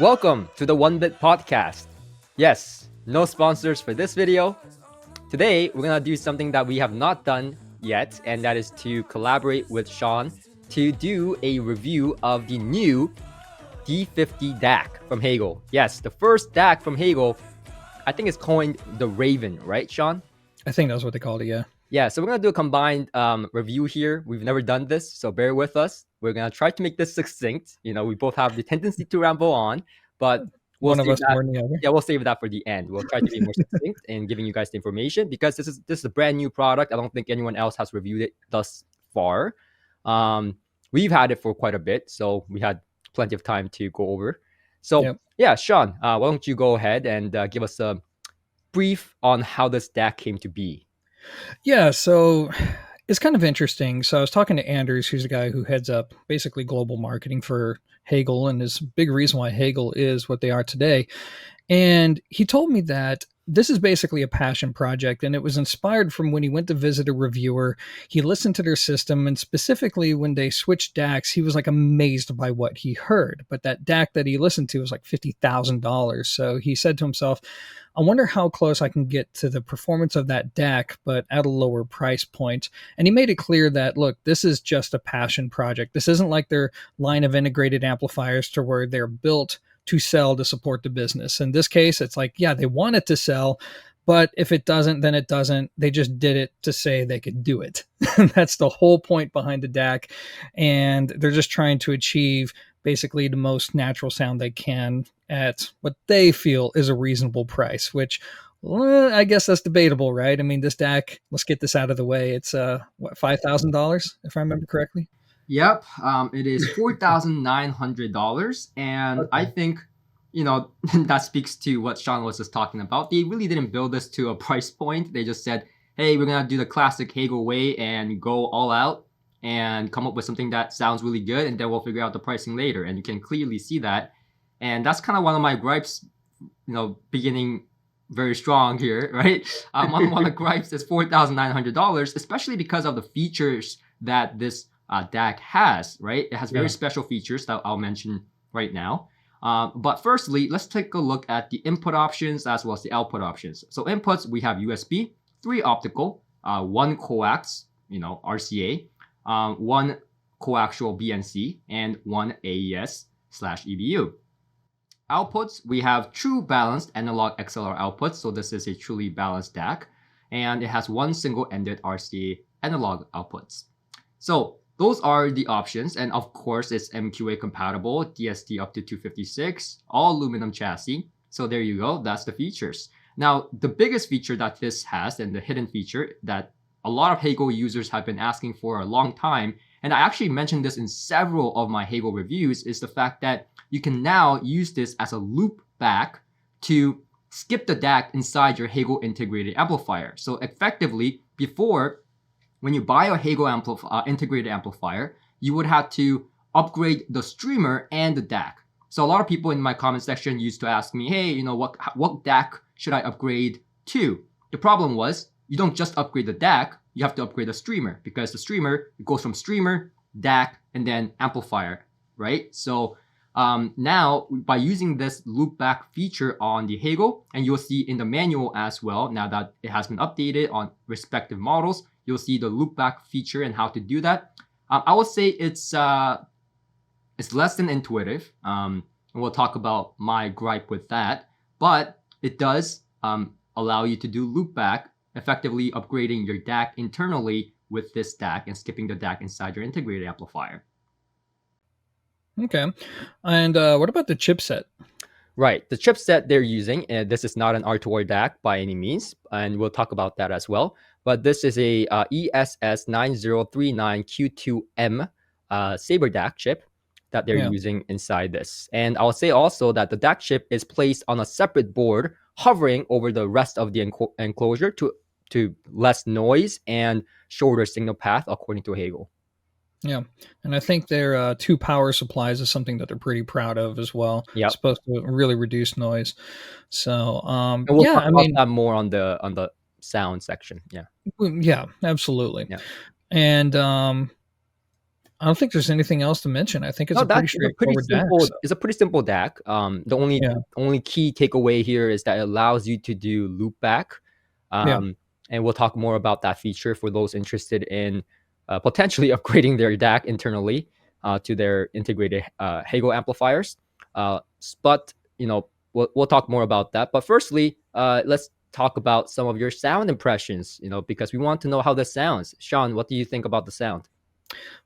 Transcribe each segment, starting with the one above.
Welcome to the One Bit Podcast. Yes, no sponsors for this video. Today, we're gonna do something that we have not done yet, and that is to collaborate with Sean to do a review of the new D50 DAC from Hegel. Yes, the first DAC from Hegel, I think it's coined the Raven, right, Sean? I think that's what they called it, yeah. Yeah, so we're gonna do a combined review here. We've never done this, so bear with us. We're gonna try to make this succinct. You know, we both have the tendency to ramble on, but One of us more than the other. Yeah, we'll save that for the end. We'll try to be more succinct in giving you guys the information because this is a brand new product. I don't think anyone else has reviewed it thus far. We've had it for quite a bit, so we had plenty of time to go over. So yeah, Sean, why don't you go ahead and give us a brief on how this DAC came to be? Yeah, so it's kind of interesting. So I was talking to Anders, who's the guy who heads up basically global marketing for Hegel and is a big reason why Hegel is what they are today. And he told me that this is basically a passion project, and it was inspired from when he went to visit a reviewer. He listened to their system, and specifically when they switched DACs, he was like amazed by what he heard. But that DAC that he listened to was like $50,000. So he said to himself, I wonder how close I can get to the performance of that DAC, but at a lower price point. And he made it clear that, look, this is just a passion project. This isn't like their line of integrated amplifiers to where they're built to sell to support the business. In this case, it's like, yeah, they want it to sell, but if it doesn't, then it doesn't. They just did it to say they could do it. That's the whole point behind the DAC. And they're just trying to achieve basically the most natural sound they can at what they feel is a reasonable price, which I guess that's debatable, right? I mean, this DAC, let's get this out of the way. It's what, $5,000, if I remember correctly? Yep, it is $4,900, and okay. I think, you know, that speaks to what Sean was just talking about. They really didn't build this to a price point. They just said, hey, we're gonna do the classic Hegel way and go all out and come up with something that sounds really good, and then we'll figure out the pricing later. And you can clearly see that. And that's kind of one of my gripes, you know, beginning very strong here, right? One of the gripes is $4,900, especially because of the features that this DAC has, right? It has very special features that I'll mention right now. But firstly, let's take a look at the input options as well as the output options. So inputs, we have USB, 3 optical, 1 coax, you know, RCA, 1 coaxial BNC, and 1 AES/EBU. Outputs, we have true balanced analog XLR outputs. So this is a truly balanced DAC, and it has 1 single-ended RCA analog outputs. So those are the options, and of course it's MQA compatible, DSD up to 256, all aluminum chassis. So there you go, that's the features. Now, the biggest feature that this has, and the hidden feature that a lot of Hegel users have been asking for a long time, and I actually mentioned this in several of my Hegel reviews, is the fact that you can now use this as a loopback to skip the DAC inside your Hegel Integrated Amplifier. So effectively, before, when you buy a Hegel integrated amplifier, you would have to upgrade the streamer and the DAC. So a lot of people in my comment section used to ask me, hey, you know, what DAC should I upgrade to? The problem was, you don't just upgrade the DAC, you have to upgrade the streamer, because the streamer, it goes from streamer, DAC, and then amplifier, right? So now, by using this loopback feature on the Hegel, and you'll see in the manual as well, now that it has been updated on respective models, you'll see the loopback feature and how to do that. I would say it's less than intuitive, and we'll talk about my gripe with that, but it does allow you to do loopback, effectively upgrading your DAC internally with this DAC and skipping the DAC inside your integrated amplifier. Okay. And what about the chipset? Right. The chipset they're using, and this is not an R2R DAC by any means, and we'll talk about that as well. But this is a ESS9039Q2M Saber DAC chip that they're using inside this. And I'll say also that the DAC chip is placed on a separate board, hovering over the rest of the enclosure to less noise and shorter signal path, according to Hegel. Yeah, and I think their 2 power supplies is something that they're pretty proud of as well. Yeah, it's supposed to really reduce noise. So and we'll talk about that more on the sound section. Yeah, absolutely. Yeah. And I don't think there's anything else to mention. I think it's No, a pretty that is a pretty straightforward DAC. simple. So It's a pretty simple DAC. The only yeah, only key takeaway here is that it allows you to do loopback, yeah. and we'll talk more about that feature for those interested in potentially upgrading their DAC internally to their integrated Hegel amplifiers. But we'll talk more about that. But firstly, let's talk about some of your sound impressions. Because we want to know how this sounds. Sean, what do you think about the sound?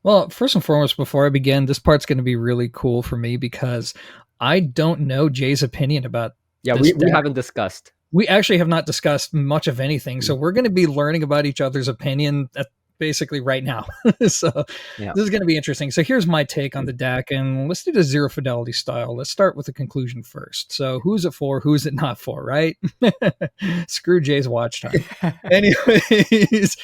Well, first and foremost, before I begin, this part's going to be really cool for me because I don't know Jay's opinion about Yeah, this we DAC. haven't discussed. We actually have not discussed much of anything, so we're going to be learning about each other's opinion at basically right now. So Yeah. this is going to be interesting. So here's my take on the DAC, and let's do the zero fidelity style. Let's start with the conclusion first. So who's it for? Who's it not for? Right? Screw Jay's watch time. Anyways,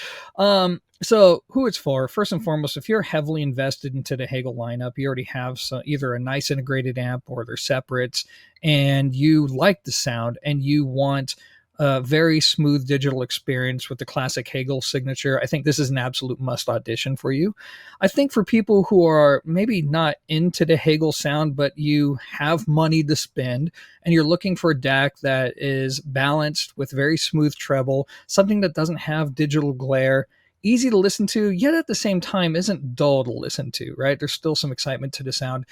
so who it's for? First and foremost, if you're heavily invested into the Hegel lineup, you already have either a nice integrated amp or they're separates, and you like the sound and you want a very smooth digital experience with the classic Hegel signature, I think this is an absolute must audition for you. I think for people who are maybe not into the Hegel sound, but you have money to spend and you're looking for a DAC that is balanced with very smooth treble, something that doesn't have digital glare, easy to listen to, yet at the same time isn't dull to listen to, right? There's still some excitement to the sound.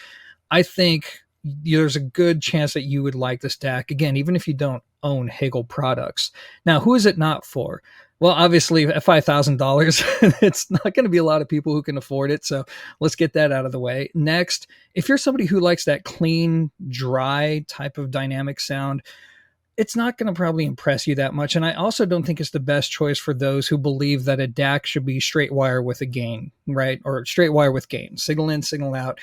I think there's a good chance that you would like this DAC, again, even if you don't own Hegel products. Now, who is it not for? Well, obviously, at $5,000, it's not going to be a lot of people who can afford it. So let's get that out of the way. Next, if you're somebody who likes that clean, dry type of dynamic sound, it's not going to probably impress you that much. And I also don't think it's the best choice for those who believe that a DAC should be straight wire with a gain, right? Or straight wire with gain, signal in, signal out.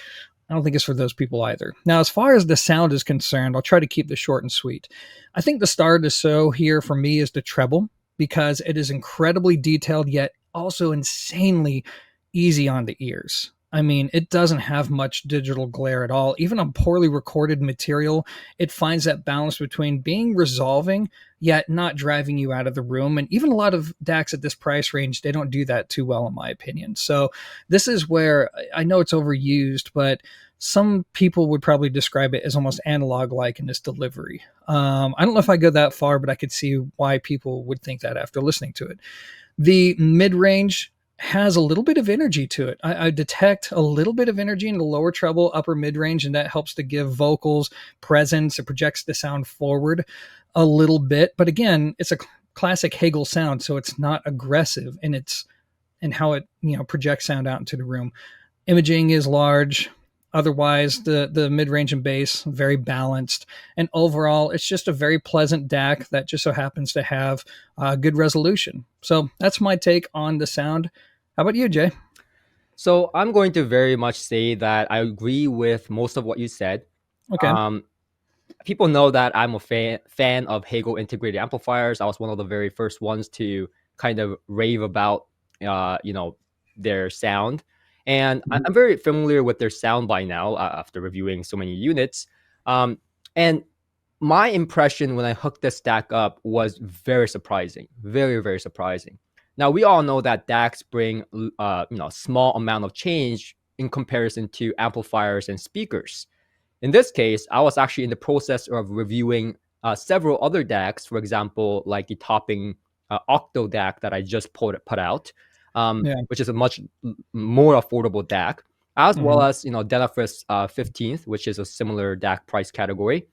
I don't think it's for those people either. Now, as far as the sound is concerned, I'll try to keep this short and sweet. I think the star of the show here for me is the treble because it is incredibly detailed, yet also insanely easy on the ears. I mean, it doesn't have much digital glare at all. Even on poorly recorded material, it finds that balance between being resolving, yet not driving you out of the room. And even a lot of DACs at this price range, they don't do that too well, in my opinion. So this is where I know it's overused, but some people would probably describe it as almost analog-like in its delivery. I don't know if I go that far, but I could see why people would think that after listening to it. The mid-range has a little bit of energy to it. I detect a little bit of energy in the lower treble, upper mid-range, and that helps to give vocals presence. It projects the sound forward a little bit. But again, it's a classic Hegel sound, so it's not aggressive in how it projects sound out into the room. Imaging is large. Otherwise, the mid-range and bass, very balanced. And overall, it's just a very pleasant DAC that just so happens to have good resolution. So that's my take on the sound. How about you, Jay? So I'm going to very much say that I agree with most of what you said. Okay. People know that I'm a fan of Hegel Integrated Amplifiers. I was one of the very first ones to kind of rave about, their sound. And I'm very familiar with their sound by now after reviewing so many units. And my impression when I hooked this DAC up was very surprising, very, very surprising. Now, we all know that DACs bring a small amount of change in comparison to amplifiers and speakers. In this case, I was actually in the process of reviewing several other DACs, for example, like the topping Octo DAC that I just put out, which is a much more affordable DAC, as well as Denafrips 15th, which is a similar DAC price category.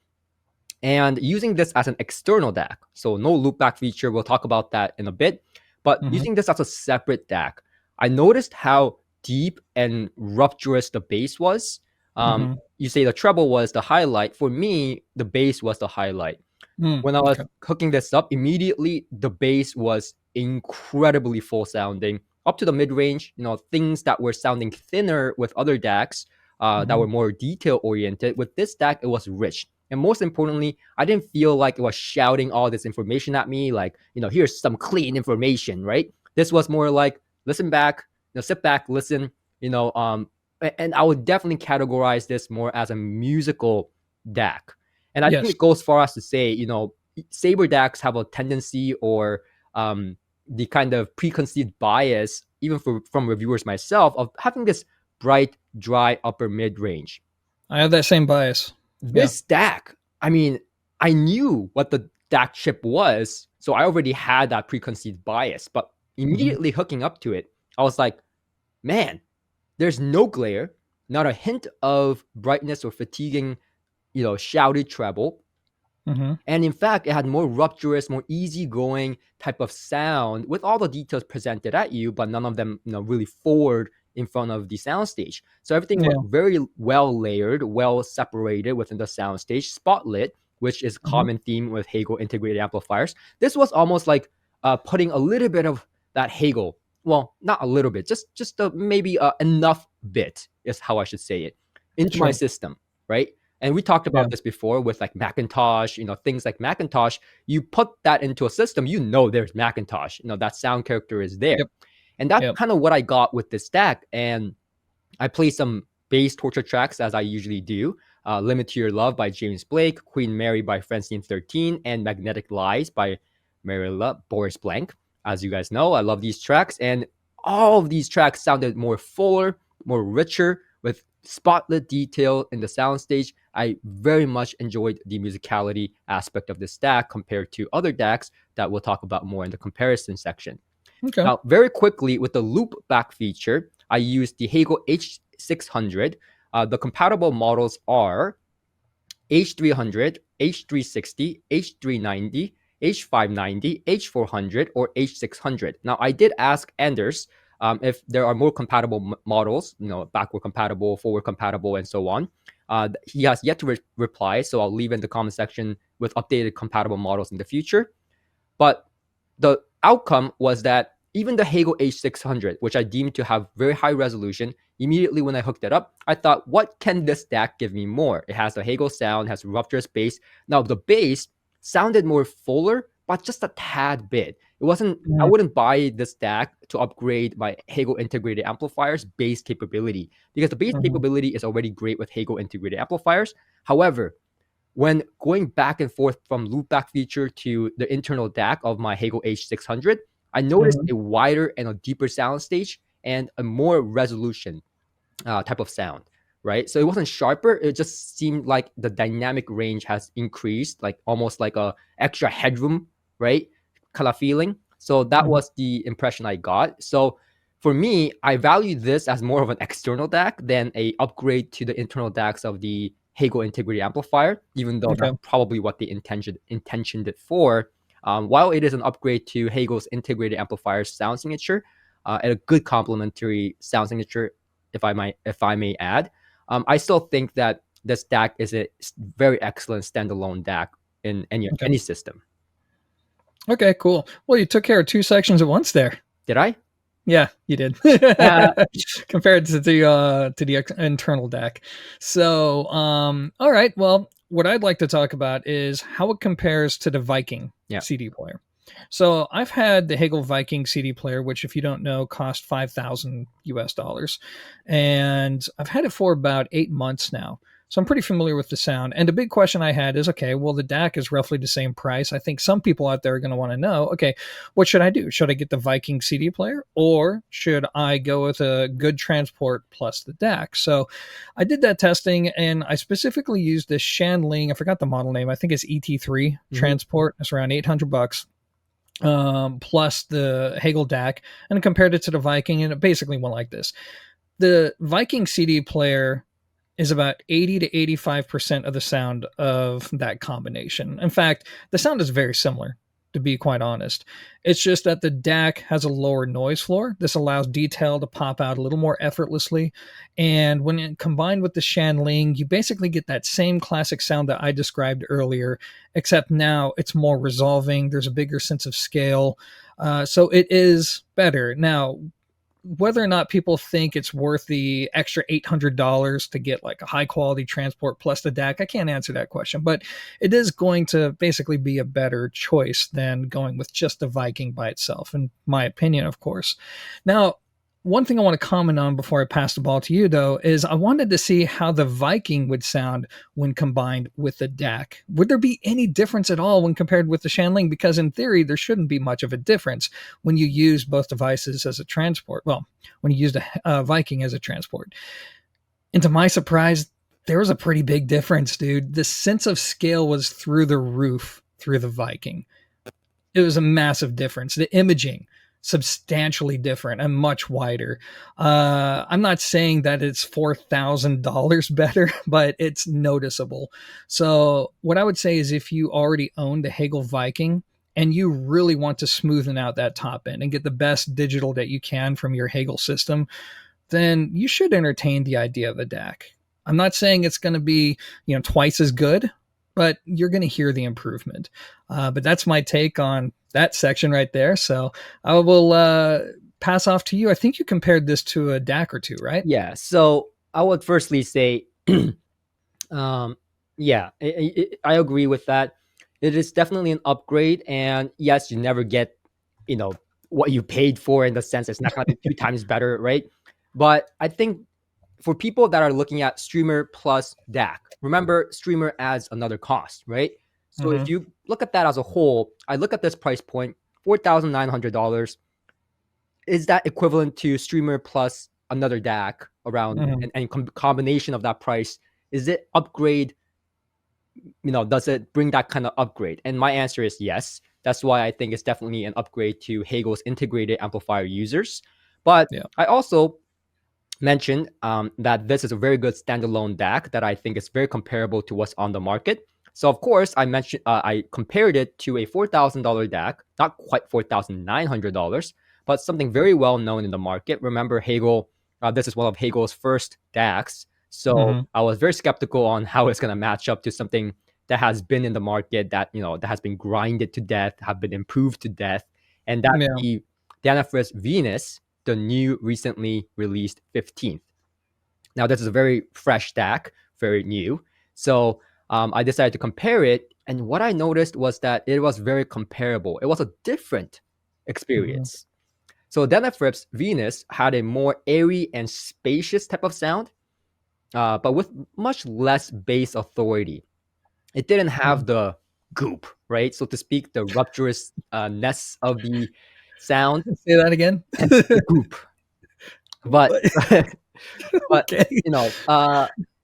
And using this as an external DAC, so no loopback feature, we'll talk about that in a bit, but using this as a separate DAC, I noticed how deep and rupturous the bass was. You say the treble was the highlight. For me, the bass was the highlight. When I was hooking this up, immediately the bass was incredibly full sounding, up to the mid-range, things that were sounding thinner with other DACs that were more detail oriented. With this DAC, it was rich. And most importantly, I didn't feel like it was shouting all this information at me, like, here's some clean information, right? This was more like, listen back, sit back, listen, and I would definitely categorize this more as a musical DAC. And I think it goes far as to say, Saber DACs have a tendency or the kind of preconceived bias, even from reviewers myself, of having this bright, dry, upper mid range. I have that same bias. This DAC, I mean, I knew what the DAC chip was, so I already had that preconceived bias. But immediately hooking up to it, I was like, man, there's no glare, not a hint of brightness or fatiguing, shouted treble. And in fact, it had more rupturous, more easygoing type of sound with all the details presented at you, but none of them, really forward in front of the soundstage. So everything was very well layered, well separated within the soundstage, spotlit, which is a common theme with Hegel integrated amplifiers. This was almost like putting a little bit of that Hegel, well, not a little bit, just maybe enough bit is how I should say it, into my system, right? And we talked about this before with like Macintosh, things like Macintosh. You put that into a system, there's Macintosh, that sound character is there. And that's kind of what I got with this DAC. And I played some bass torture tracks as I usually do. Limit to Your Love by James Blake, Queen Mary by Francine 13, and Magnetic Lies by Marilla Boris Blank. As you guys know, I love these tracks. And all of these tracks sounded more fuller, more richer, with spotlit detail in the soundstage. I very much enjoyed the musicality aspect of this DAC compared to other DACs that we'll talk about more in the comparison section. Now, very quickly, with the Loopback feature, I used the Hegel H600. The compatible models are H300, H360, H390, H590, H400, or H600. Now, I did ask Anders if there are more compatible models, backward compatible, forward compatible, and so on. He has yet to reply, so I'll leave in the comment section with updated compatible models in the future. But the outcome was that even the Hegel H600, which I deemed to have very high resolution, immediately when I hooked it up, I thought, what can this DAC give me more? It has the Hegel sound, has rupturous bass. Now, the bass sounded more fuller, but just a tad bit. It wasn't, I wouldn't buy this DAC to upgrade my Hegel integrated amplifiers bass capability, because the bass capability is already great with Hegel integrated amplifiers. However, when going back and forth from loopback feature to the internal DAC of my Hegel H600, I noticed a wider and a deeper soundstage and a more resolution type of sound, right? So it wasn't sharper. It just seemed like the dynamic range has increased, like almost like a extra headroom, right? Kind of feeling. So that was the impression I got. So for me, I value this as more of an external DAC than a upgrade to the internal DACs of the Hegel integrated amplifier, even though that's probably what they intentioned it for. While it is an upgrade to Hegel's integrated amplifier's sound signature, and a good complementary sound signature, if I may add, I still think that this DAC is a very excellent standalone DAC in any system. Okay, cool. Well, you took care of two sections at once there. Did I? Yeah, you did. Compared to the internal DAC. So, all right. Well, what I'd like to talk about is how it compares to the Viking CD player. So I've had the Hegel Viking CD player, which, if you don't know, cost $5,000 US, and I've had it for about 8 months now. So I'm pretty familiar with the sound. And the big question I had is, okay, well, the DAC is roughly the same price. I think some people out there are going to want to know, okay, what should I do? Should I get the Viking CD player, or should I go with a good transport plus the DAC? So I did that testing, and I specifically used this Shanling, I forgot the model name, I think it's ET3 transport. It's around $800. Plus the Hegel DAC, and compared it to the Viking, and it basically went like this. The Viking CD player is about 80 to 85% of the sound of that combination. In fact, the sound is very similar, to be quite honest. It's just that the DAC has a lower noise floor. This allows detail to pop out a little more effortlessly. And when it combined with the Shanling, you basically get that same classic sound that I described earlier, except now it's more resolving. There's a bigger sense of scale. So it is better. Now, whether or not people think it's worth the extra $800 to get like a high quality transport plus the DAC, I can't answer that question, but it is going to basically be a better choice than going with just the Viking by itself, in my opinion, of course. Now, one thing I want to comment on before I pass the ball to you, though, is I wanted to see how the Viking would sound when combined with the DAC. Would there be any difference at all when compared with the Shanling? Because in theory, there shouldn't be much of a difference when you use both devices as a transport. Well, when you use the Viking as a transport. And to my surprise, there was a pretty big difference, dude. The sense of scale was through the roof through the Viking. It was a massive difference. The imaging, substantially different and much wider. I'm not saying that it's $4,000 better, but it's noticeable. So what I would say is if you already own the Hegel Viking and you really want to smoothen out that top end and get the best digital that you can from your Hegel system, then you should entertain the idea of a DAC. I'm not saying it's going to be, twice as good, but you're going to hear the improvement. But that's my take on that section right there. So I will pass off to you. I think you compared this to a DAC or two, right? Yeah. So I would firstly say, I agree with that. It is definitely an upgrade. And yes, you never get, what you paid for, in the sense it's not going to be 2 times better, right? But I think for people that are looking at streamer plus DAC, remember streamer adds another cost, right? So if you look at that as a whole, I look at this price point, $4,900. Is that equivalent to streamer plus another DAC around, and combination of that price? Is it upgrade? Does it bring that kind of upgrade? And my answer is yes. That's why I think it's definitely an upgrade to Hegel's integrated amplifier users. But I also mentioned that this is a very good standalone DAC that I think is very comparable to what's on the market. So of course, I compared it to a $4,000 DAC, not quite $4,900, but something very well known in the market. Remember, Hegel, this is one of Hegel's first DACs. So I was very skeptical on how it's going to match up to something that has been in the market, that that has been grinded to death, have been improved to death, and that's the Denafrips Venus, the new recently released 15th. Now, this is a very fresh DAC, very new. So I decided to compare it. And what I noticed was that it was very comparable. It was a different experience. So Denafrips Venus had a more airy and spacious type of sound, but with much less bass authority. It didn't have the goop, right? So to speak, the rupturousness of the sound. Say that again. Goop. But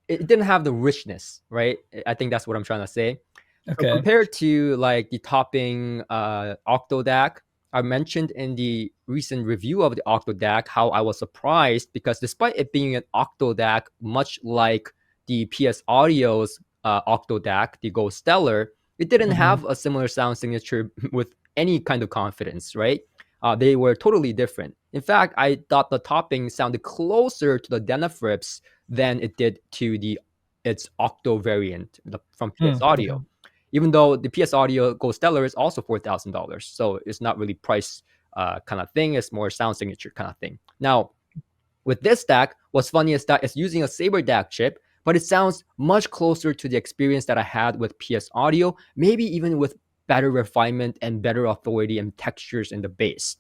it didn't have the richness, right? I think that's what I'm trying to say. Okay. So compared to like the topping Octo DAC, I mentioned in the recent review of the Octo DAC how I was surprised because despite it being an Octo DAC, much like the PS Audio's Octo DAC, the Go Stellar, it didn't have a similar sound signature with any kind of confidence, right? They were totally different. In fact, I thought the topping sounded closer to the Denafrips than it did to its Octo variant from PS Audio. Okay. Even though the PS Audio Go Stellar is also $4,000. So it's not really price kind of thing. It's more sound signature kind of thing. Now, with this DAC, what's funny is that it's using a Saber DAC chip, but it sounds much closer to the experience that I had with PS Audio, maybe even with better refinement and better authority and textures in the bass.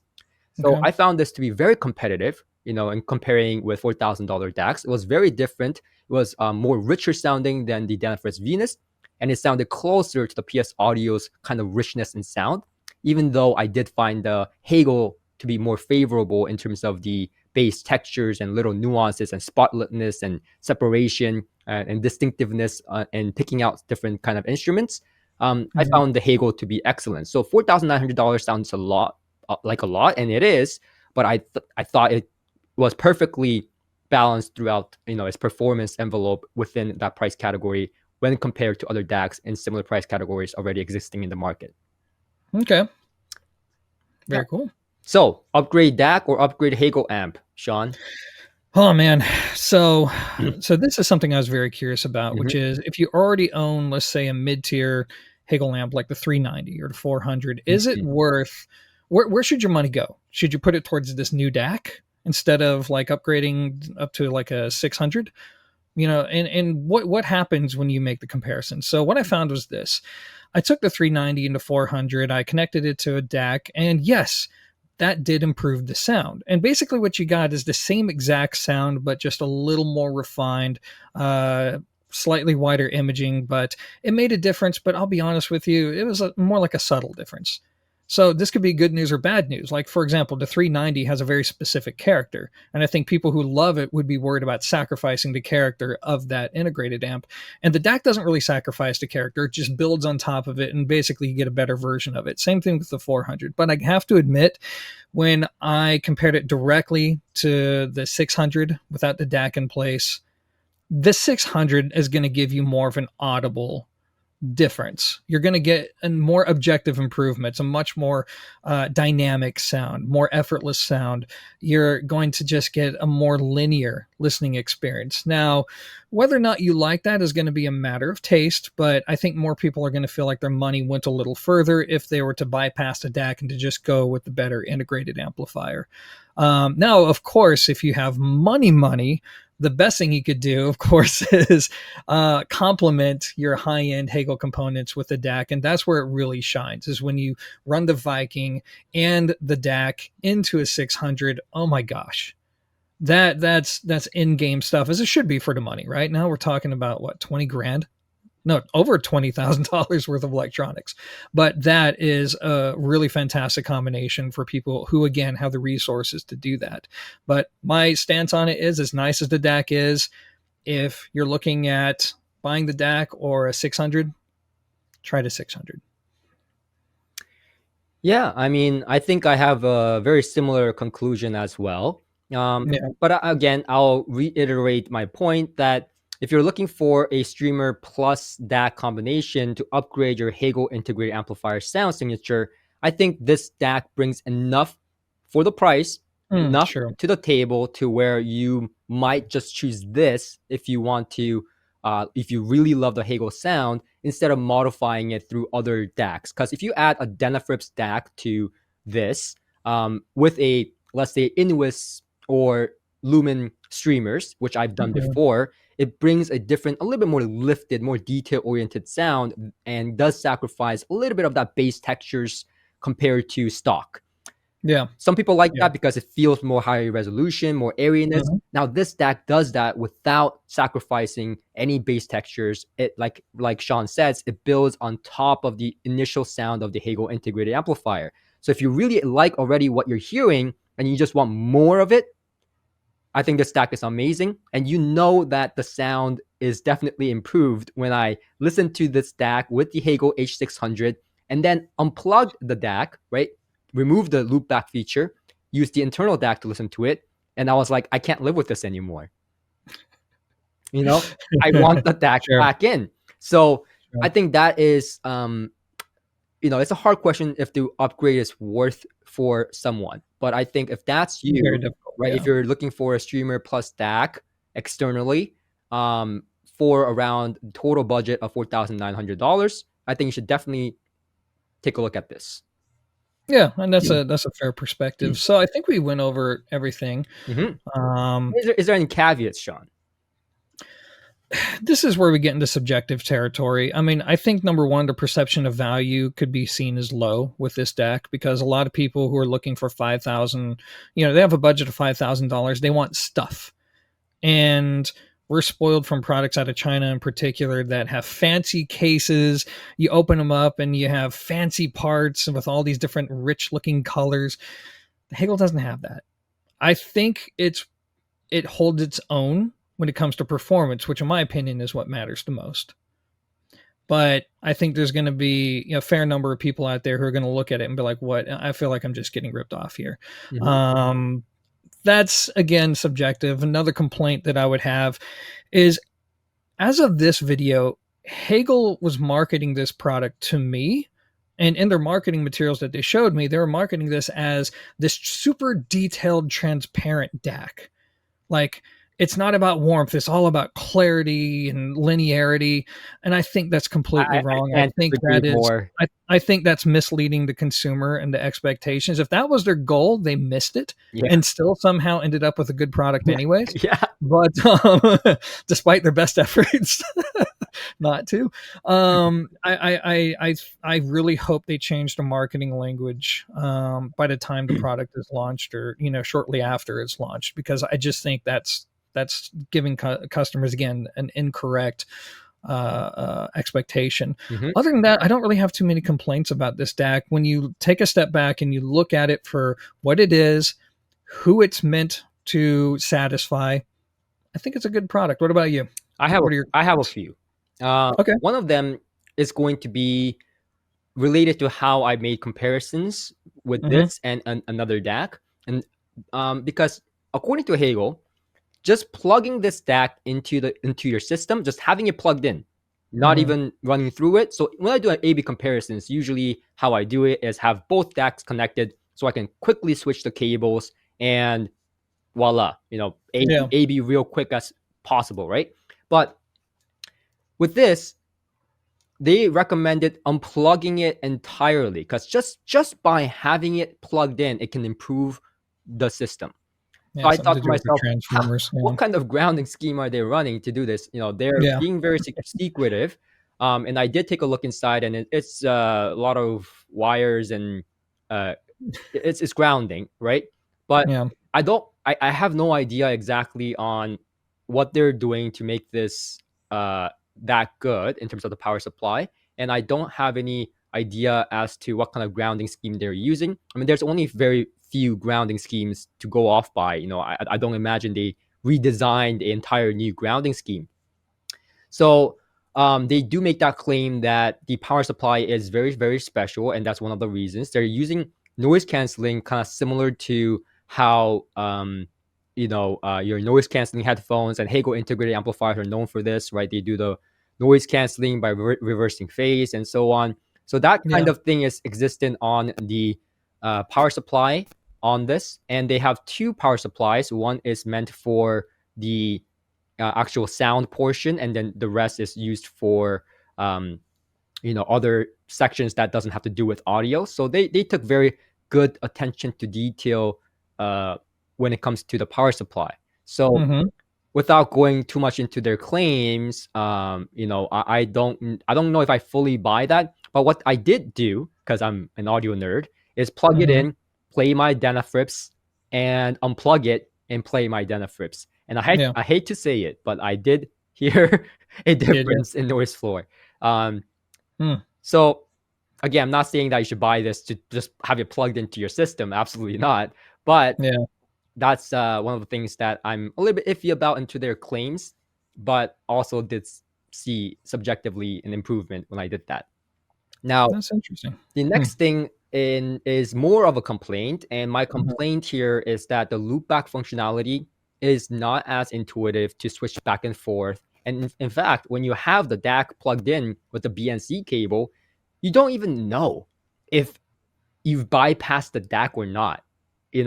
So I found this to be very competitive, in comparing with $4,000 DACs. It was very different. It was more richer sounding than the Denafrips Venus, and it sounded closer to the PS Audio's kind of richness in sound, even though I did find the Hegel to be more favorable in terms of the bass textures and little nuances and spotlightness and separation and distinctiveness and picking out different kind of instruments. I found the Hegel to be excellent. So $4,900 sounds a lot, and it is, but I thought it was perfectly balanced throughout, its performance envelope within that price category when compared to other DACs in similar price categories already existing in the market. Okay. Very cool. So, upgrade DAC or upgrade Hegel amp, Sean? Oh man. So this is something I was very curious about, which is if you already own, let's say, a mid-tier Hegel amp like the 390 or the 400, is it worth, where should your money go? Should you put it towards this new DAC instead of like upgrading up to like a 600? And what happens when you make the comparison? So what I found was this. I took the 390 into 400, I connected it to a DAC, and yes, that did improve the sound. And basically what you got is the same exact sound, but just a little more refined, slightly wider imaging, but it made a difference. But I'll be honest with you, it was more like a subtle difference. So this could be good news or bad news. Like, for example, the 390 has a very specific character. And I think people who love it would be worried about sacrificing the character of that integrated amp. And the DAC doesn't really sacrifice the character. It just builds on top of it, and basically you get a better version of it. Same thing with the 400. But I have to admit, when I compared it directly to the 600 without the DAC in place, the 600 is going to give you more of an audible difference. You're going to get a more objective improvements, a much more dynamic sound, more effortless sound. You're going to just get a more linear listening experience. Now, whether or not you like that is going to be a matter of taste, but I think more people are going to feel like their money went a little further if they were to bypass the DAC and to just go with the better integrated amplifier. Now, of course, if you have money, the best thing you could do, of course, is complement your high-end Hegel components with the DAC, and that's where it really shines, is when you run the Viking and the DAC into a 600. Oh my gosh, that's in-game stuff, as it should be for the money. Right now we're talking about, what, 20 grand? No, over $20,000 worth of electronics. But that is a really fantastic combination for people who, again, have the resources to do that. But my stance on it is, as nice as the DAC is, if you're looking at buying the DAC or a 600, try the 600. Yeah, I mean, I think I have a very similar conclusion as well. But again, I'll reiterate my point that if you're looking for a streamer plus DAC combination to upgrade your Hegel Integrated Amplifier sound signature, I think this DAC brings enough for the price, enough to the table to where you might just choose this if you want to, if you really love the Hegel sound, instead of modifying it through other DACs. Because if you add a Denafrips DAC to this with a, let's say, Inuis or Lumen streamers, which I've done before, it brings a different, a little bit more lifted, more detail-oriented sound, and does sacrifice a little bit of that bass textures compared to stock. Yeah. Some people like that because it feels more high resolution, more airiness. Now, this DAC does that without sacrificing any bass textures. It, like Sean says, it builds on top of the initial sound of the Hegel Integrated Amplifier. So if you really like already what you're hearing and you just want more of it, I think this DAC is amazing. And you know that the sound is definitely improved when I listened to this DAC with the Hegel H600 and then unplugged the DAC, right? Remove the loopback feature, use the internal DAC to listen to it. And I was like, I can't live with this anymore. You know, I want the DAC back in. So I think that is, you know, it's a hard question if the upgrade is worth for someone. But I think if that's you, right, if you're looking for a streamer plus DAC externally for around total budget of $4,900, I think you should definitely take a look at this. Yeah, and that's a fair perspective. So I think we went over everything. Is there any caveats, Sean? This is where we get into subjective territory. I mean, I think number one, the perception of value could be seen as low with this DAC, because a lot of people who are looking for $5,000, you know, they have a budget of $5,000. They want stuff. And we're spoiled from products out of China in particular that have fancy cases. You open them up and you have fancy parts with all these different rich looking colors. Hegel doesn't have that. I think it holds its own when it comes to performance, which in my opinion is what matters the most. But I think there's going to be a fair number of people out there who are going to look at it and be like, what? I feel like I'm just getting ripped off here. That's, again, subjective. Another complaint that I would have is, as of this video, Hegel was marketing this product to me, and in their marketing materials that they showed me, they were marketing this as this super detailed, transparent DAC. Like, it's not about warmth. It's all about clarity and linearity. And I think that's completely wrong. I think that's misleading the consumer and the expectations. If that was their goal, they missed it and still somehow ended up with a good product anyways. But despite their best efforts. not to. I really hope they change the marketing language by the time the product is launched, or shortly after it's launched, because I just think that's giving customers again an incorrect expectation. Other than that, I don't really have too many complaints about this DAC. When you take a step back and you look at it for what it is, who it's meant to satisfy, I think it's a good product. What about you? I have a few. Okay. One of them is going to be related to how I made comparisons with this and another DAC, and because according to Hegel, just plugging this DAC into your system, just having it plugged in, not even running through it. So when I do an A/B comparisons, usually how I do it is have both DACs connected, so I can quickly switch the cables and voila, A/B real quick as possible, right? But with this, they recommended unplugging it entirely, because just by having it plugged in, it can improve the system. So I thought to myself, what kind of grounding scheme are they running to do this? They're being very secretive. And I did take a look inside, and it's a lot of wires, and it's grounding, right? But I have no idea exactly on what they're doing to make this that good in terms of the power supply, and I don't have any idea as to what kind of grounding scheme they're using. I mean, there's only very few grounding schemes to go off by. I don't imagine they redesigned the entire new grounding scheme. So they do make that claim that the power supply is very, very special, and that's one of the reasons they're using noise canceling, kind of similar to how your noise canceling headphones and Hegel integrated amplifiers are known for this, right? They do the noise canceling by reversing phase and so on. So that kind of thing is existent on the power supply on this, and they have two power supplies. One is meant for the actual sound portion, and then the rest is used for other sections that doesn't have to do with audio. So they took very good attention to detail when it comes to the power supply. So without going too much into their claims, I don't know if I fully buy that. But what I did do, because I'm an audio nerd, is plug it in, play my Denafrips, and unplug it and play my Denafrips. And I hate to say it, but I did hear a difference in noise floor. So again, I'm not saying that you should buy this to just have it plugged into your system. Absolutely not. But that's one of the things that I'm a little bit iffy about into their claims, but also did see subjectively an improvement when I did that. Now, that's interesting. The next thing is more of a complaint, and my complaint here is that the loopback functionality is not as intuitive to switch back and forth. And in fact, when you have the DAC plugged in with the BNC cable, you don't even know if you've bypassed the DAC or not. You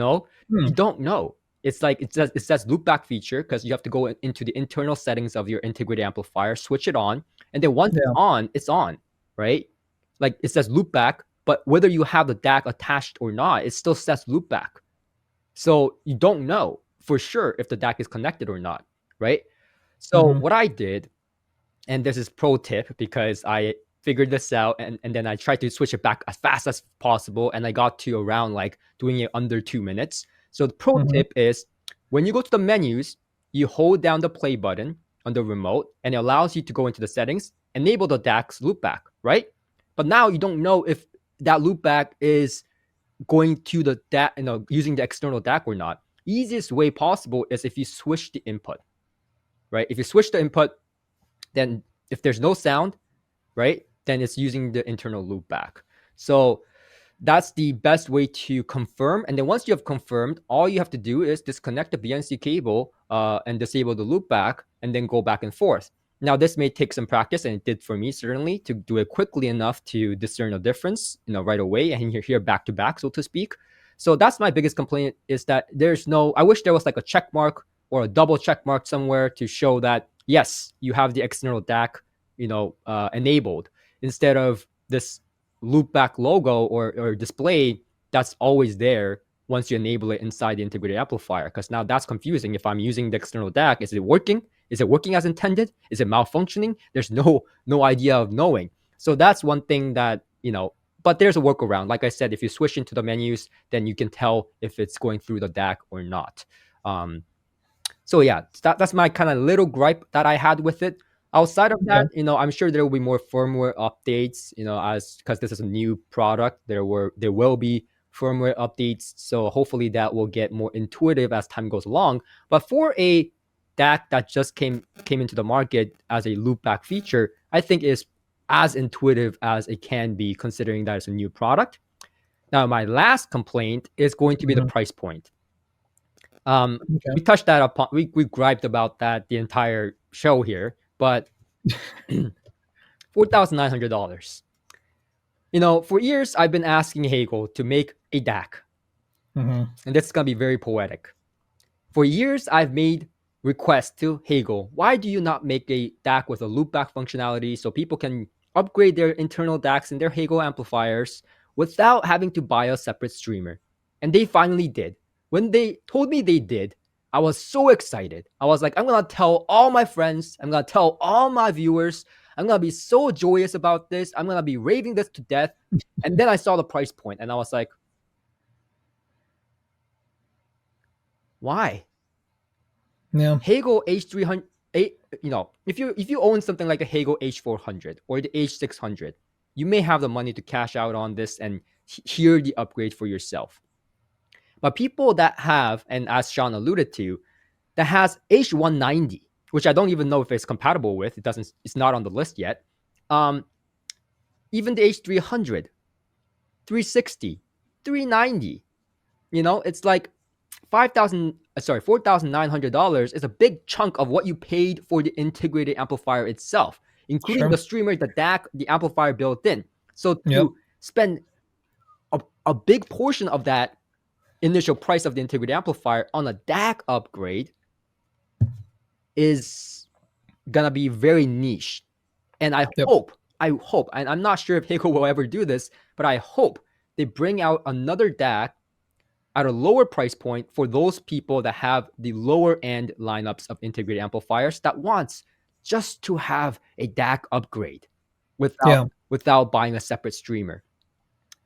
don't know. It's like it says loopback feature, because you have to go into the internal settings of your integrated amplifier, switch it on, and then once it's on, right? Like it says loopback, but whether you have the DAC attached or not, it still says loopback. So you don't know for sure if the DAC is connected or not, right? So what I did, and this is pro tip, because I figured this out, and then I tried to switch it back as fast as possible, and I got to around like doing it under 2 minutes. So the pro tip is, when you go to the menus, you hold down the play button on the remote, and it allows you to go into the settings, enable the DAC's loopback, right? But now you don't know if that loopback is going to the DAC, using the external DAC or not. Easiest way possible is if you switch the input, right? If you switch the input, then if there's no sound, right, then it's using the internal loopback. So that's the best way to confirm. And then once you have confirmed, all you have to do is disconnect the BNC cable and disable the loopback, and then go back and forth. Now, this may take some practice, and it did for me, certainly, to do it quickly enough to discern a difference, right away, and you're here back to back, so to speak. So that's my biggest complaint, is that I wish there was like a check mark or a double check mark somewhere to show that, yes, you have the external DAC, enabled, instead of this loopback logo or display that's always there once you enable it inside the integrated amplifier. Because now that's confusing. If I'm using the external DAC, is it working? Is it working as intended? Is it malfunctioning? There's no idea of knowing. So that's one thing that, but there's a workaround. Like I said, if you switch into the menus, then you can tell if it's going through the DAC or not. So yeah, that's my kind of little gripe that I had with it. Outside of that, I'm sure there will be more firmware updates, because this is a new product, there will be firmware updates. So hopefully that will get more intuitive as time goes along. But for a DAC that just came into the market as a loopback feature, I think is as intuitive as it can be, considering that it's a new product. Now, my last complaint is going to be the price point. We touched that upon, we griped about that the entire show here, but $4,900. For years I've been asking Hegel to make a DAC, and this is gonna be very poetic. For years I've made requests to Hegel, why do you not make a DAC with a loopback functionality so people can upgrade their internal DACs in their Hegel amplifiers without having to buy a separate streamer? And they finally did. When they told me they did, I was so excited. I was like, I'm going to tell all my friends. I'm going to tell all my viewers. I'm going to be so joyous about this. I'm going to be raving this to death. And then I saw the price point and I was like, why? Yeah. Hegel H300, if you own something like a Hegel H400 or the H600, you may have the money to cash out on this and hear the upgrade for yourself. But people that have, and as Sean alluded to, that has H190, which I don't even know if it's compatible with, it's not on the list yet. Even the H300, 360, 390, it's like $4,900 is a big chunk of what you paid for the integrated amplifier itself, including the streamer, the DAC, the amplifier built in. So to spend a big portion of that initial price of the integrated amplifier on a DAC upgrade is gonna be very niche. And I hope, and I'm not sure if Hegel will ever do this, but I hope they bring out another DAC at a lower price point for those people that have the lower end lineups of integrated amplifiers that wants just to have a DAC upgrade without buying a separate streamer.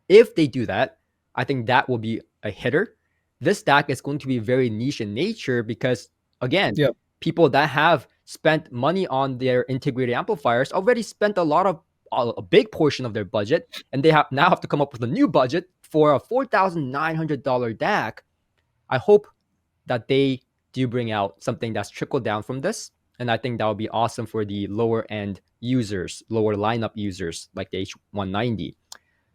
If they do that, I think that will be a hitter. This DAC is going to be very niche in nature because, again, people that have spent money on their integrated amplifiers already spent a big portion of their budget, and they now have to come up with a new budget for a $4,900 DAC. I hope that they do bring out something that's trickled down from this, and I think that would be awesome for the lower end users, lower lineup users like the H190.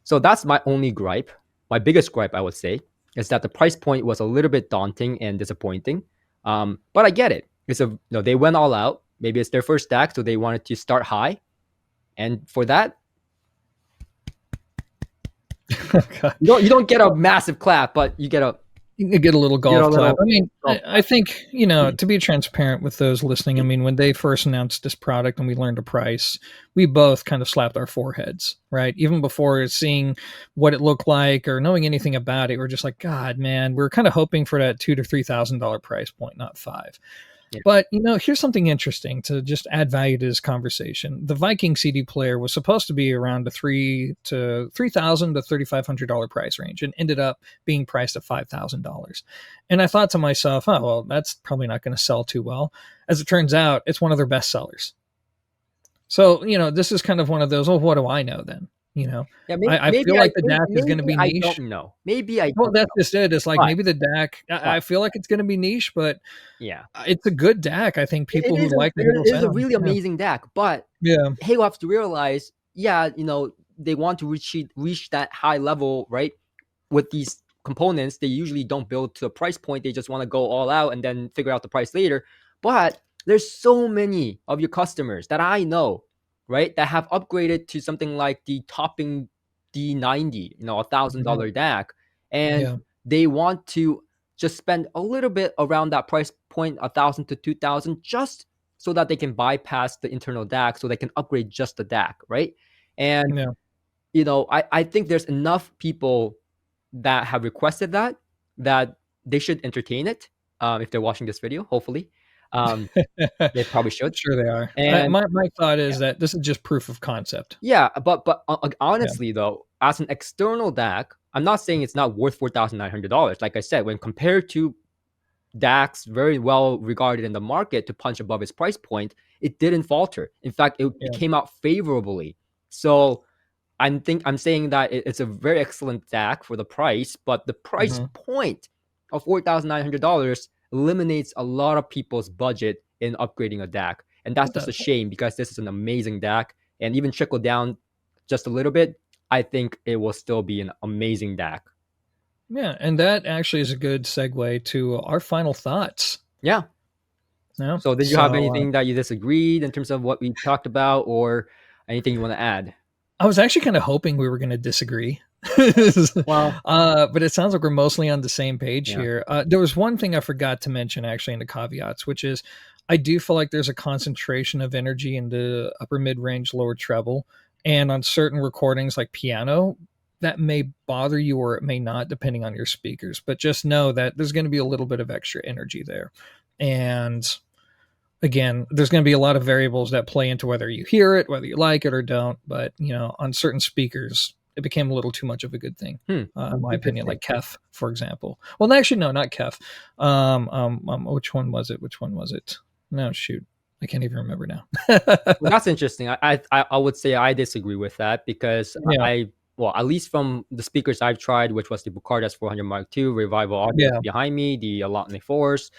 So that's my only gripe. My biggest gripe, I would say, is that the price point was a little bit daunting and disappointing. But I get it. They went all out. Maybe it's their first DAC, so they wanted to start high. And for that, you don't get a massive clap, but you get a little golf clap. I mean, I think, to be transparent with those listening, I mean, when they first announced this product and we learned the price, we both kind of slapped our foreheads, right? Even before seeing what it looked like or knowing anything about it, we're just like, God, man, we're kind of hoping for that $2,000 to $3,000 price point, not $5,000. Yeah. But, here's something interesting to just add value to this conversation. The Viking CD player was supposed to be around the $3,000 to $3,500 price range and ended up being priced at $5,000. And I thought to myself, oh, well, that's probably not going to sell too well. As it turns out, it's one of their best sellers. So, this is kind of one of those, oh, what do I know then? I feel like the DAC is going to be niche. I don't know. Maybe I don't Well, that's just it. It's like maybe the DAC, I feel like it's going to be niche, but it's a good DAC. I think people who like the Hegel sound. It's a really amazing DAC, but Hegel has to realize, they want to reach that high level, right? With these components, they usually don't build to a price point. They just want to go all out and then figure out the price later. But there's so many of your customers that I know, right, that have upgraded to something like the topping D90, $1,000 DAC, and they want to just spend a little bit around that price point, $1,000 to $2,000, just so that they can bypass the internal DAC, so they can upgrade just the DAC, right? And I think there's enough people that have requested that they should entertain it if they're watching this video, hopefully. They probably should. Sure they are. And My thought is that this is just proof of concept. yeah, but honestly though, as an external DAC, I'm not saying it's not worth $4,900. Like I said, when compared to DACs very well regarded in the market to punch above its price point, it didn't falter. In fact, it came out favorably. So I'm saying that it's a very excellent DAC for the price, but the price point of $4,900 eliminates a lot of people's budget in upgrading a DAC. And that's just a shame because this is an amazing DAC. And even trickle down just a little bit, I think it will still be an amazing DAC. Yeah, and that actually is a good segue to our final thoughts. Yeah. No? So did you have anything that you disagreed in terms of what we talked about, or anything you want to add? I was actually kind of hoping we were going to disagree. Well, but it sounds like we're mostly on the same page here. There was one thing I forgot to mention actually in the caveats, which is I do feel like there's a concentration of energy in the upper mid-range, lower treble. And on certain recordings like piano, that may bother you or it may not, depending on your speakers. But just know that there's going to be a little bit of extra energy there. And again, there's going to be a lot of variables that play into whether you hear it, whether you like it or don't. But, on certain speakers, it became a little too much of a good thing, in my opinion, like Kef, for example. Well, actually, no, not Kef. Which one was it? No, shoot. I can't even remember now. Well, that's interesting. I would say I disagree with that because at least from the speakers I've tried, which was the Bucard S400 Mark II, Revival Audio behind me, the Alotne 4s,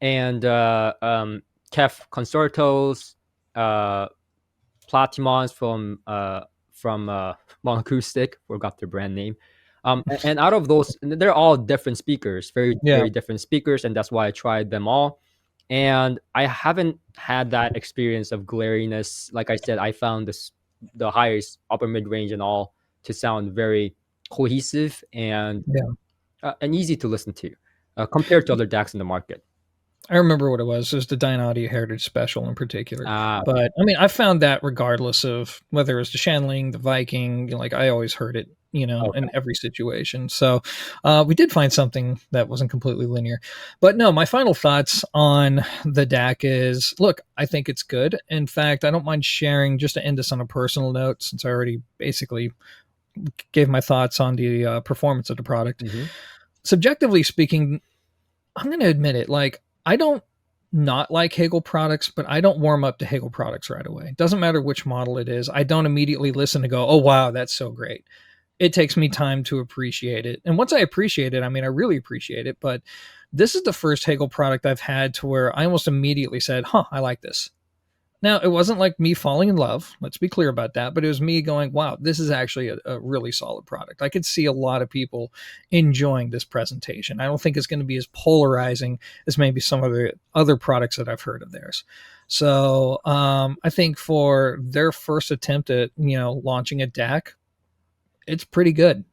and Kef Concertos, Platimons from Monocoustic, forgot their brand name. And out of those, they're all different speakers, very different speakers, and that's why I tried them all. And I haven't had that experience of glariness. Like I said, I found the highest upper mid range and all to sound very cohesive and easy to listen to compared to other DACs in the market. I remember what it was. It was the Dynaudio Heritage Special in particular. But I mean, I found that regardless of whether it was the Shanling, the Viking, like I always heard it, in every situation. So we did find something that wasn't completely linear. But no, my final thoughts on the DAC is, look, I think it's good. In fact, I don't mind sharing, just to end this on a personal note, since I already basically gave my thoughts on the performance of the product. Subjectively speaking, I'm going to admit it, like, I don't not like Hegel products, but I don't warm up to Hegel products right away. It doesn't matter which model it is. I don't immediately listen to go, oh, wow, that's so great. It takes me time to appreciate it. And once I appreciate it, I mean, I really appreciate it. But this is the first Hegel product I've had to where I almost immediately said, I like this. Now, it wasn't like me falling in love. Let's be clear about that. But it was me going, wow, this is actually a really solid product. I could see a lot of people enjoying this presentation. I don't think it's going to be as polarizing as maybe some of the other products that I've heard of theirs. So I think for their first attempt at, launching a DAC, it's pretty good.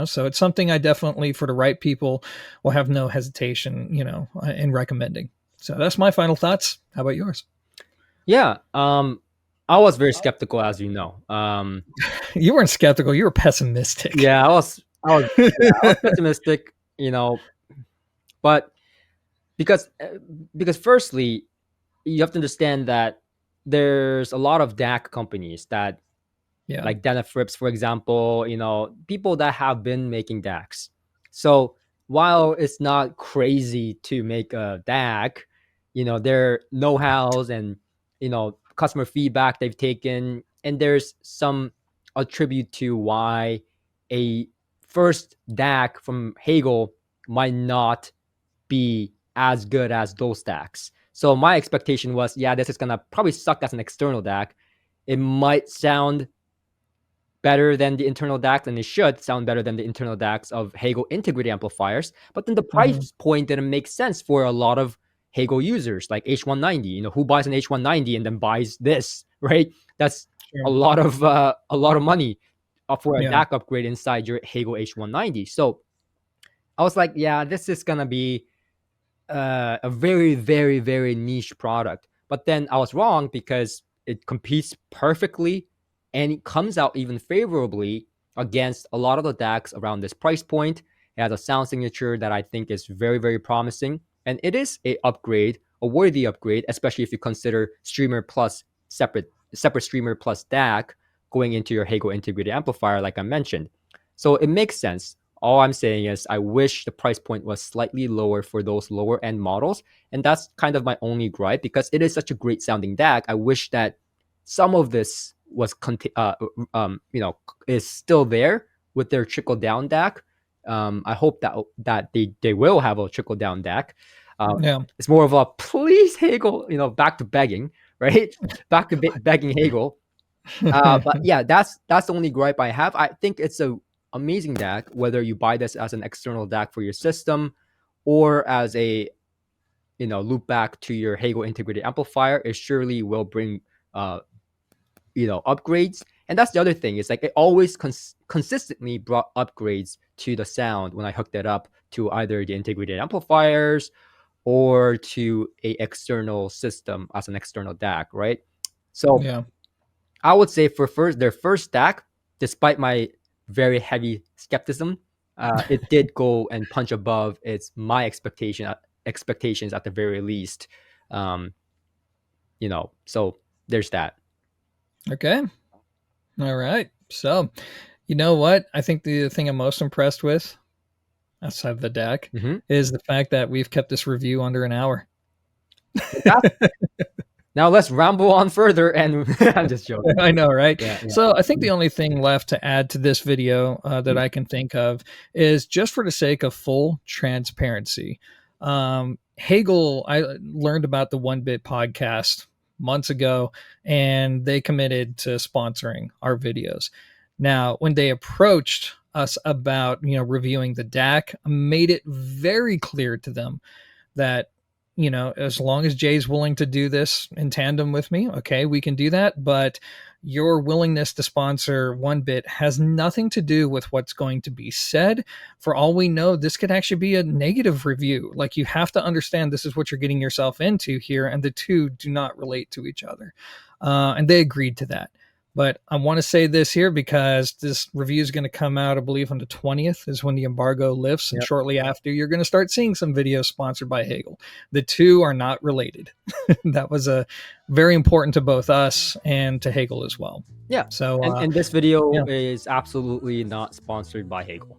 So it's something I definitely, for the right people, will have no hesitation, in recommending. So that's my final thoughts. How about yours? Yeah, I was very skeptical, as you know. You weren't skeptical; you were pessimistic. Yeah, I was pessimistic, but because firstly, you have to understand that there's a lot of DAC companies that, like Denafrips, for example, people that have been making DACs. So while it's not crazy to make a DAC, their know-hows and customer feedback they've taken, and there's some attribute to why a first DAC from Hegel might not be as good as those DACs. So my expectation was, this is gonna probably suck as an external DAC. It might sound better than the internal DACs, and it should sound better than the internal DACs of Hegel Integrated Amplifiers. But then the price point didn't make sense for a lot of Hegel users, like H190. Who buys an H190 and then buys this, right? That's a lot of money for a DAC upgrade inside your Hegel H190. So I was like, this is gonna be a very, very, very niche product. But then I was wrong because it competes perfectly and it comes out even favorably against a lot of the DACs around this price point. It has a sound signature that I think is very, very promising. and it is a worthy upgrade, especially if you consider streamer plus separate streamer plus DAC going into your Hegel integrated amplifier, like I mentioned. So it makes sense. All I'm saying is I wish the price point was slightly lower for those lower end models, and that's kind of my only gripe, because it is such a great sounding DAC. I wish that some of this was is still there with their trickle down DAC. I hope that they will have a trickle down DAC. It's more of a please Hegel, back to begging, right? Back to begging Hegel. But yeah, that's the only gripe I have. I think it's a amazing DAC, whether you buy this as an external DAC for your system or as a loopback to your Hegel integrated amplifier. It surely will bring upgrades. And that's the other thing, is like it always consistently brought upgrades to the sound when I hooked it up to either the integrated amplifiers or to a external system as an external DAC, right? So I would say for their first DAC, despite my very heavy skepticism, it did go and punch above my expectations at the very least. So there's that. Okay. All right. So, you know what? I think the thing I'm most impressed with, outside of the DAC, is the fact that we've kept this review under an hour. Now let's ramble on further, and I'm just joking. I know, right? Yeah. So I think the only thing left to add to this video that I can think of is, just for the sake of full transparency, Hegel, I learned about the 1-Bit podcast months ago, and they committed to sponsoring our videos. Now, when they approached us about, reviewing the DAC, I made it very clear to them that, as long as Jay's willing to do this in tandem with me, okay, we can do that. But your willingness to sponsor 1-Bit has nothing to do with what's going to be said. For all we know, this could actually be a negative review. Like, you have to understand this is what you're getting yourself into here, and the two do not relate to each other. And they agreed to that. But I want to say this here, because this review is going to come out, I believe, on the 20th is when the embargo lifts. And shortly after, you're going to start seeing some videos sponsored by Hegel. The two are not related. That was very important to both us and to Hegel as well. Yeah. So, and this video is absolutely not sponsored by Hegel.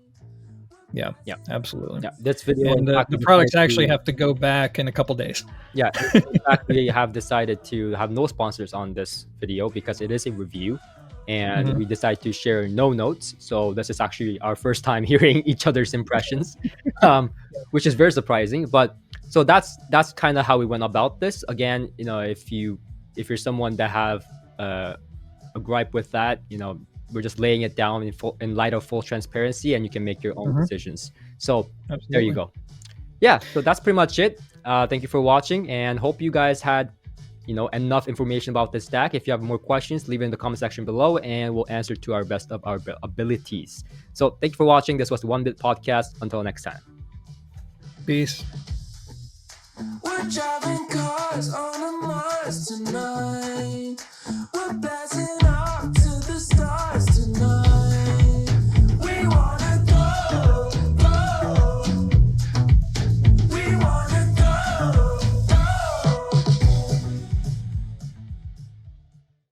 Yeah, absolutely. Yeah, this video, and the products actually have to go back in a couple days. Yeah, in fact, we have decided to have no sponsors on this video because it is a review, and we decided to share no notes. So this is actually our first time hearing each other's impressions, which is very surprising. But so that's kind of how we went about this. Again, if you're someone that have a gripe with that, we're just laying it down in light of full transparency, and you can make your own decisions. So There you go. Yeah, so that's pretty much it. Thank you for watching, and hope you guys had enough information about this DAC. If you have more questions, leave it in the comment section below, and we'll answer to our best of our abilities. So thank you for watching. This was the 1-Bit Podcast. Until next time. Peace. We're driving cars on a Mars tonight.